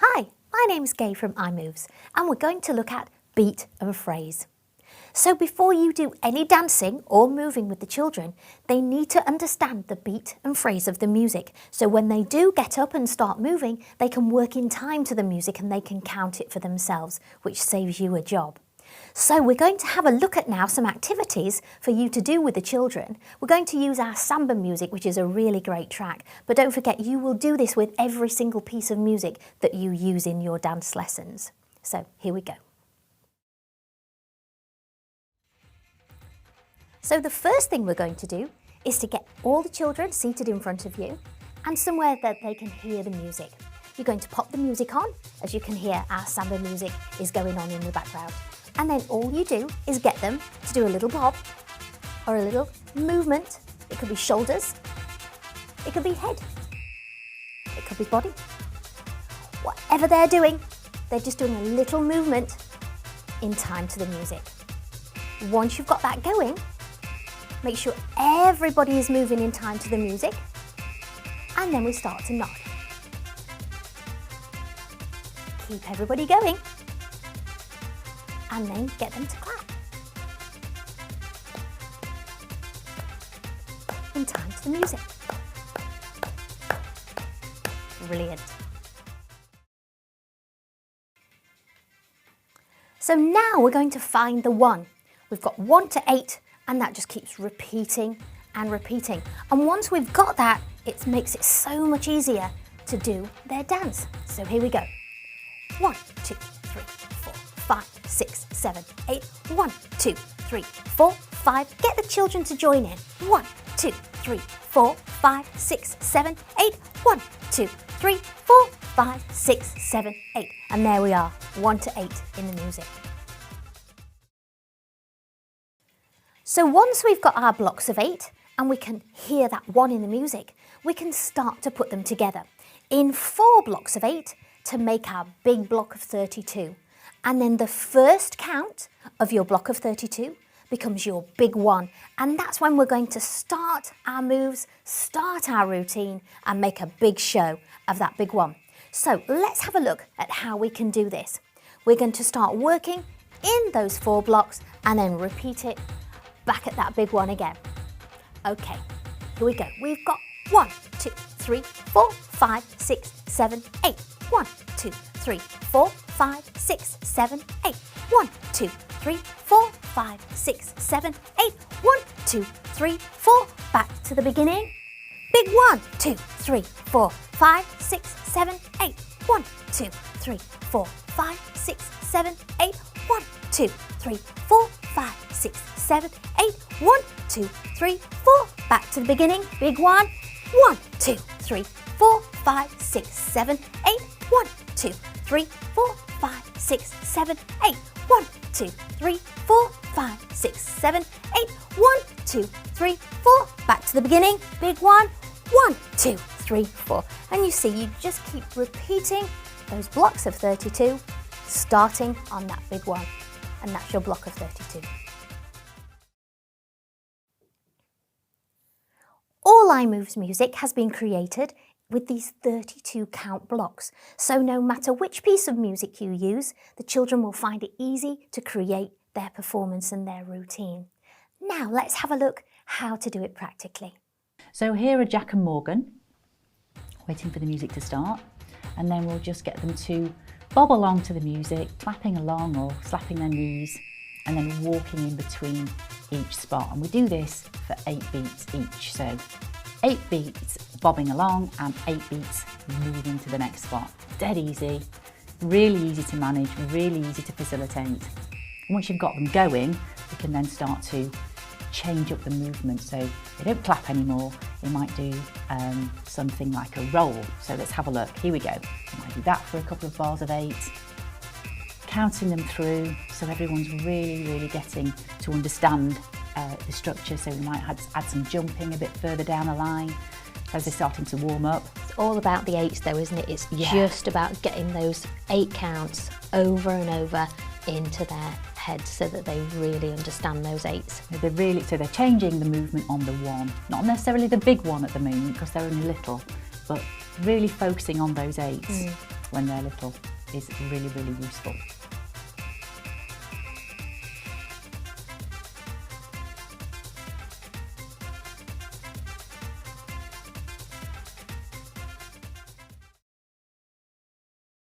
Hi, my name's Gay from iMoves and we're going to look at beat and phrase. So before you do any dancing or moving with the children, they need to understand the beat and phrase of the music. So when they do get up and start moving, they can work in time to the music and they can count it for themselves, which saves you a job. So we're going to have a look at now some activities for you to do with the children. We're going to use our samba music, which is a really great track. But don't forget, you will do this with every single piece of music that you use in your dance lessons. So here we go. So the first thing we're going to do is to get all the children seated in front of you and somewhere that they can hear the music. You're going to pop the music on. As you can hear, our samba music is going on in the background. And then all you do is get them to do a little bob or a little movement. It could be shoulders, it could be head, it could be body. Whatever they're doing, they're just doing a little movement in time to the music. Once you've got that going, make sure everybody is moving in time to the music, and then we start to nod. Keep everybody going, and then get them to clap in time to the music. Brilliant. So now we're going to find the one. We've got 1 to 8, and that just keeps repeating and repeating. And once we've got that, it makes it so much easier to do their dance. So here we go. 1, 2, 3, 4, 5, 6, 7, 8. 1, 2, 3, 4, 5. Get the children to join in. 1, 2, 3, 4, 5, 6, 7, 8. 1, 2, 3, 4, 5, 6, 7, 8. And there we are, 1 to 8 in the music. So once we've got our blocks of 8 and we can hear that 1 in the music, we can start to put them together in 4 blocks of 8 to make our big block of 32. And then the first count of your block of 32 becomes your big 1. And that's when we're going to start our moves, start our routine and make a big show of that big 1. So let's have a look at how we can do this. We're going to start working in those 4 blocks and then repeat it back at that big 1 again. Okay, here we go. We've got 1, 2, 3, 4, 5, 6, 7, 8. 1, 2, 3, 4, 5, 6, 7, 8. 1, 2, 3, 4, 5, 6, 7, 8. 1, 2, 3, 4. Back to the beginning. Big 1, 2, 3, 4, 5, 6, 7, 8. 1, 2, 3, 4, 5, 6, 7, 8. 1, 2, 3, 4, 5, 6, 7, 8. 1, 2, 3, 4. Back to the beginning. Big 1. 1, 2, 3, 4, 5, 6, 7, 8. 1, 2, 3, 4, 5, 6, 7, 8. 1, 2, 3, 4, 5, 6, 7, 8. 1, 2, 3, 4. Back to the beginning. Big 1. 1, 2, 3, 4. And you see, you just keep repeating those blocks of 32, starting on that big 1. And that's your block of 32. All iMoves music has been created with these 32 count blocks. So no matter which piece of music you use, the children will find it easy to create their performance and their routine. Now let's have a look how to do it practically. So here are Jack and Morgan, waiting for the music to start, and then we'll just get them to bob along to the music, clapping along or slapping their knees, and then walking in between each spot. And we do this for 8 beats each. So 8 beats bobbing along and 8 beats moving to the next spot. Dead easy, really easy to manage, really easy to facilitate. Once you've got them going, you can then start to change up the movement. So they don't clap anymore, they might do something like a roll. So let's have a look. Here we go. You might do that for a couple of bars of 8, counting them through so everyone's really getting to understand the structure. So we might add some jumping a bit further down the line as they're starting to warm up. It's all about the 8s though, isn't it? It's just about getting those 8 counts over and over into their heads so that they really understand those 8s. So they're changing the movement on the 1, not necessarily the big 1 at the moment because they're only little, but really focusing on those 8s. when they're little is really, really useful.